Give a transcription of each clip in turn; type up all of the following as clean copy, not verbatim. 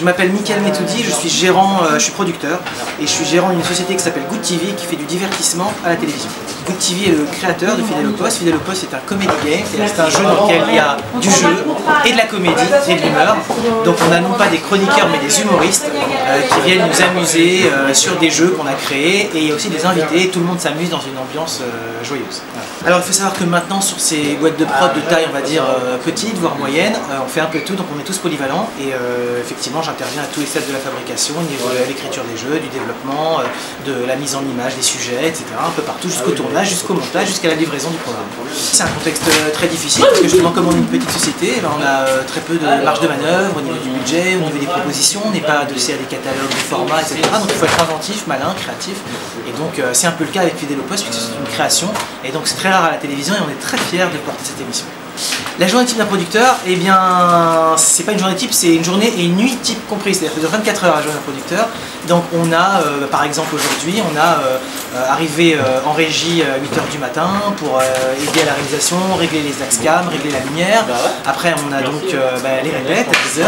m'appelle Mickaël Metoudi, je suis gérant, je suis producteur et je suis gérant d'une société qui s'appelle Good TV qui fait du divertissement à la télévision. Good TV est le créateur de Fidèle au Poste. Fidèle au Poste est un comedy game, c'est un jeu dans lequel il y a du jeu et de la comédie et de l'humeur. Donc on a non pas des chroniqueurs mais des humoristes qui viennent nous amuser sur des jeux qu'on a créés, et il y a aussi des invités, tout le monde s'amuse dans une ambiance joyeuse. Alors il faut savoir que maintenant sur ces boîtes de prod de taille on va dire petite voire moyenne, on fait un peu tout, donc on est tous polyvalents et effectivement j'interviens à tous les stades de la fabrication, au niveau de l'écriture des jeux, du développement, de la mise en image des sujets, etc. Un peu partout, jusqu'au tournage, jusqu'au montage, jusqu'à la livraison du programme. C'est un contexte très difficile parce que justement comme on est une petite société, on a très peu de marge de manœuvre au niveau du budget, au niveau des propositions, on n'est pas adossé à des catalogues de formats, etc. Donc il faut être inventif, malin, créatif, et donc c'est un peu le cas avec Fidèle au Poste puisque c'est une création, et donc c'est très rare à la télévision et on est très fiers de porter cette émission. La journée type d'un producteur, eh bien, c'est pas une journée type, c'est une journée et une nuit type comprise, c'est-à-dire que de 24 heures la journée d'un producteur. Donc on a, par exemple aujourd'hui, on a arrivé en régie à 8h du matin pour aider à la réalisation, régler les axes cam, régler la lumière. Après on a donc les répètes à 10h.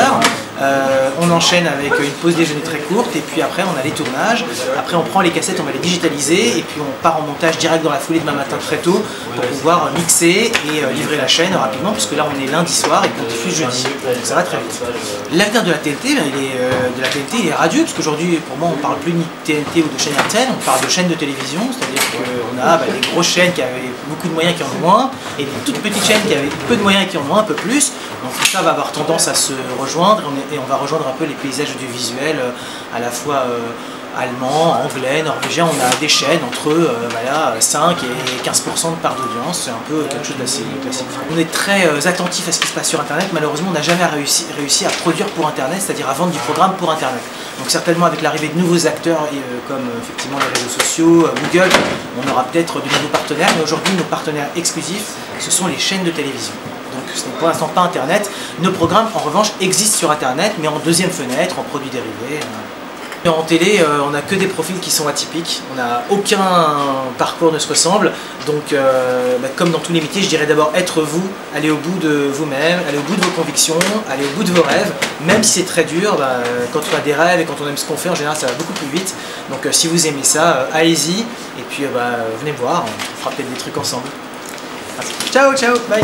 On enchaîne avec une pause déjeuner très courte et puis après on a les tournages. Après on prend les cassettes, on va les digitaliser et puis on part en montage direct dans la foulée demain matin très tôt pour pouvoir mixer et livrer la chaîne rapidement, puisque là on est lundi soir et qu'on diffuse jeudi, donc ça va très vite. L'avenir de la TNT, il est radieux, parce qu'aujourd'hui pour moi on ne parle plus ni de TNT ou de chaîne RTL, on parle de chaînes de télévision, c'est-à-dire qu'on a des grosses chaînes qui avaient beaucoup de moyens qui en ont moins, et des toutes petites chaînes qui avaient peu de moyens et qui en ont un peu plus, donc tout ça va avoir tendance à se rejoindre, et on va rejoindre un peu les paysages audiovisuels à la fois allemand, anglais, norvégien. On a des chaînes entre 5 et 15% de part d'audience, c'est un peu quelque chose d'assez classique. On est très attentif à ce qui se passe sur Internet. Malheureusement, on n'a jamais réussi à produire pour Internet, c'est-à-dire à vendre du programme pour Internet. Donc certainement avec l'arrivée de nouveaux acteurs comme effectivement les réseaux sociaux, Google, on aura peut-être de nouveaux partenaires, mais aujourd'hui nos partenaires exclusifs, ce sont les chaînes de télévision. Donc ce n'est pour l'instant pas Internet. Nos programmes en revanche existent sur Internet, mais en deuxième fenêtre, en produits dérivés. En télé, on n'a que des profils qui sont atypiques, aucun parcours ne se ressemble, donc comme dans tous les métiers, je dirais d'abord être vous, aller au bout de vous-même, aller au bout de vos convictions, aller au bout de vos rêves, même si c'est très dur, quand on a des rêves et quand on aime ce qu'on fait, en général ça va beaucoup plus vite, donc si vous aimez ça, allez-y, et puis venez me voir, on fera peut-être des trucs ensemble. Ciao, ciao, bye.